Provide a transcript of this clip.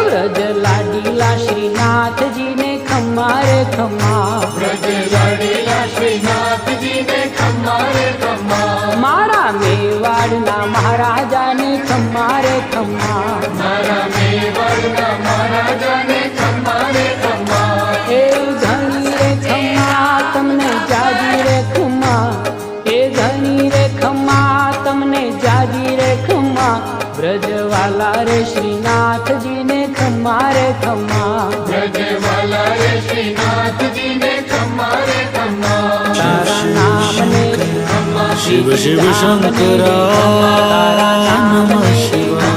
વ્રજ લાડીલા શ્રીનાથજી ને ખમ્મા રે ખમ્મા, વ્રજ લાડીલા શ્રીનાથજી ને ખમ્મા રે ખમ્મા, મારા મેવાડના મહારાજાને ખમ્મા રે ખમ્મા, મારા મેવાડના મહારાજાને ખમ્મા રે ખમ્મા, એ ધણી રે ખમ્મા તમને જાજી રે ખમ્મા, એ ધણી રે ખમ્મા તમને જાજી રે ખમ્મા, વ્રજવાલા રે શ્રીનાથજી ને ખમ્મા રે ખમ્મા, વ્રજવાલા રે શ્રીનાથજી ને ખમ્મા રે ખમ્મા, તારા નામને ખમ્મા શિવ શિવ શંકરા નમઃ શિવાય।